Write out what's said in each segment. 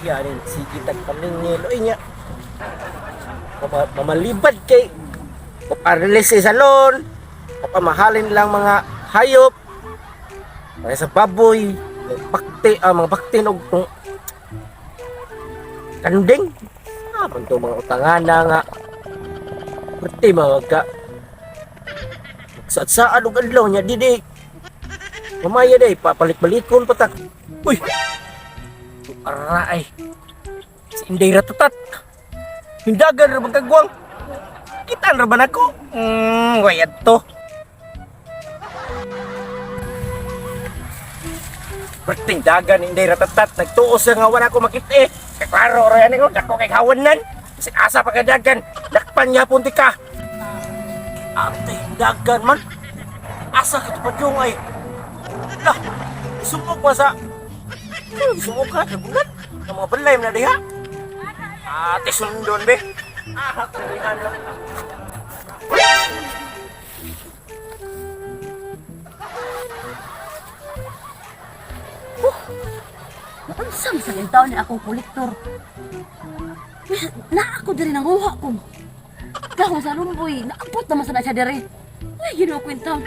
Yan, sige tagpaningil. Uy niya. Mamalibad kay paparelease sa salon. Papamahalin lang mga hayop. Para sa baboy. Mga bakti og kanding. Apan to mga utangana nga. Pati mga ka. Saan og adlaw niya didi. Mamaya day papalit-balikon patak. Uy. Aray. Si Inday Ratatat. Hindagan ra magkagwang. Kitaan ra ba nako? Wayad to. Perting dagan Inday Ratatat. Nagtuos nga wala ko makita eh. Klaro ra yan ko dako kay hawanan. Kasi asa pa kadagan. Dakpan niya punti ka. Ate dagan man. Asa ka pa yung ay. Lah, sumok pa sa sumok ka, nagulat ng mga balay na diha. Ate sundon be. Kalihan lang. Napansam sa lintaw ni akong kolektor. Na ako diri nanguha ko. Kahon sa lumboy, naabot naman sa na siya diri. Ay, ginukwenta.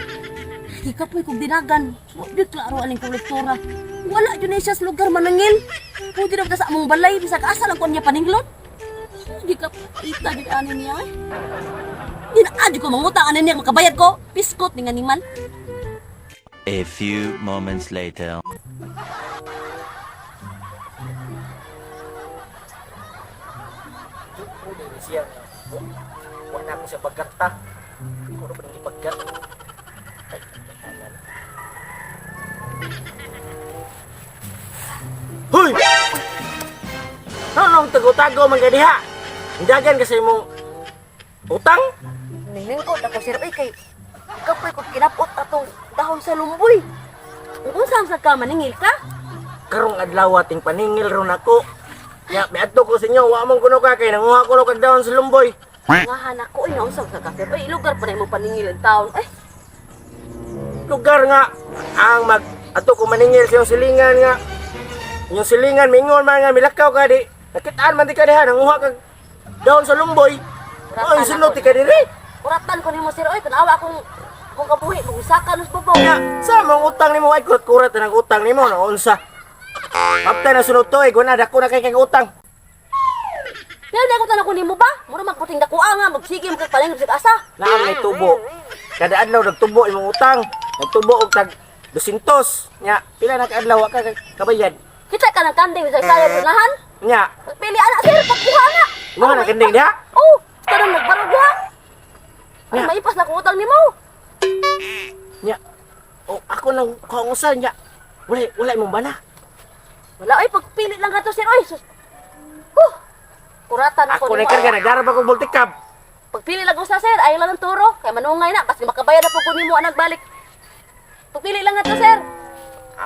Ikapoy kong dinagan. Di klaro aning kolektora. Wala yun siya sa lugar manangil. Pwede na sa among balay. Bisa kaasa lang ko niya paninglot. Di ka ita di anin niya eh. Di na adi ko mangutang anin niya makabayad ko. Piskot ni ganiman. A few moments later. Siya. Wala ko siya pagkarta. Hindi ko na ba nang ipagkat. Hoy! Nang tago-tago man diha. Hindagan kasi mong utang. Ningning ko, ako sir, ay kay ikapoy ko kinapot atong dahon sa lumboy. Kung saan sa ka maningil ka? Karong adlaw ating paningil ron ako. Ya, miadto ko sa inyo, wa mong kuno ka kay nanguha ko kag dahon sa lumboy. Ngahan ako, ay nausap sa ka sir. Ay, lugar pa na mo paningil ang taon. Ay, Lugar nga ang ato ko maningil sa iyong silingan nga. Inyong silingan mingon man nga milakaw ka di. Nakitaan man di ka diha nanguha kag dahon sa lumboy. Oy, sunod ti ka diri. kuratan ko nimo sir. Ay, tanawa akong kabuhi, kung isaka nos babaw. Ya, sa mga utang nimo ay kurat-kurat na ng utang nimo na unsa. Kapta na sunod to, guna dako na kay kag utang. Pero di ako tanong ko nimo ba? Mura magputing dakuha nga, magsige mo kay palengke sa asa. Naam may tubo. Kada adlaw nagtubo imong utang. Nagtubo og tag 200. Nya, pila na ka adlaw ka kabayad. Kita ka ng kanding sa saya punahan. Nya, Pili anak sir, pagkuha nga. mo na kending diha. Oh, kadang nagbarog ha. Ay, Nya. maipas na kong utang nimo. Nya. Oh, ako nang kaungusan nya. Wala imong bana. Wala ay pagpili lang gato sir. Ay, sus. Kuratan ako Ako na karga nagarab ako multikab. Pagpili lang ko sa sir, ayaw lang ng turo. Kaya manungay na, basta makabayad na po ko nimo anak balik. Pagpili lang gato sir.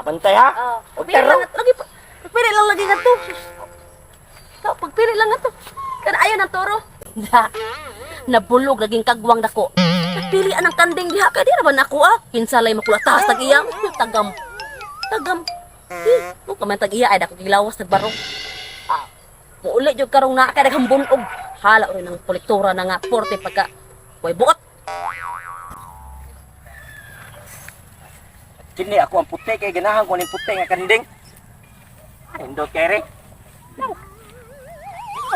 Bantay ha. Og Pagpili lang taro. gato. Lagi, pagpili lang lagi gato. Ikaw, pagpili lang gato. Kaya ayaw ng turo. Nabulog, naging kagwang dako. Pagpili ang kanding diha, kaya di naman ako Kinsalay makulatas, tag-iya. Tagam. Kung kaman tag-iya, ay dako gilawas, nagbarong. Muulit yung karong na kaya naghambunog. Hala rin ng kolektora na nga, porte pagka, way buot. Kini ako ang puti kay ganahan ko ning puti nga kanding. Indot kay re.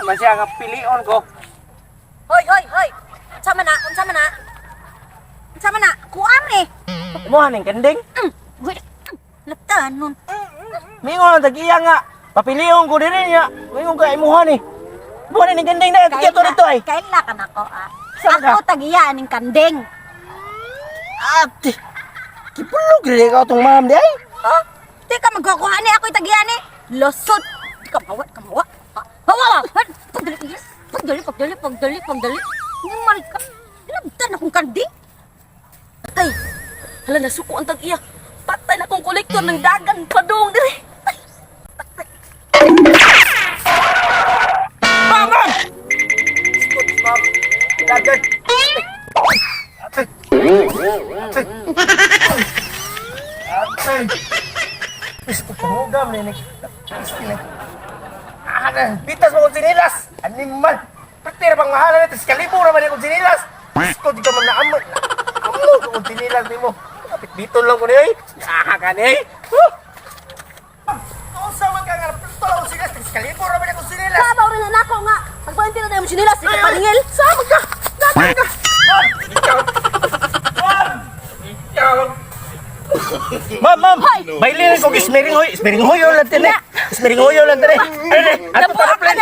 Man siya nga pilion ko. Hoy! Unsama na? Kuam eh! Mo ning kanding. Laptan nun. Mingon tag-iya nga. Papilion ko diri niya. Mingon ka imuha ni. Mo ning kanding na dito dito ay. Kaila ka na ko Saan ka? Ako tagiyaan ng kanding. Ate. Kipulog diri ka tong ma'am di ay. Di ka magkukuha ni ako tagiyaan ni. Losot. Di ka mawa. Hawa! Pagdali. Normal ka. Laptan akong kanding. Ay, Hala, nasuko ang tag-iya. Patay na kong kolektor ng dagan. Padung dire. Ay, Ma'am! Ma'am! Sikot, ma'am. Dagan. Atay. Atay. Atay. Bisko pangugam ni. Pitas mo kong sinilas. Animal. Pati pang mahala nito. Kalibo naman yung sinilas. Bisko, di ka man naamoy. Ano kung sinilas ni mo? Kapit-biton lang ko niya eh. Ka niya eh. Kung saan ka nga, pito lang kong sinilas. Kalibo naman yung sinilas. sabaw rin na nako nga. Pagpahinti na tayo mo sinilas. Ikaw paningil. Sama ka! Dagan ka! Ma'am! Ikaw! Ma'am! Ikaw! Ma'am, ma'am! Bailin ko, ismering hoy! Ismering hoy lang din eh! Ismering hoy lang din eh! Ano po ang plan?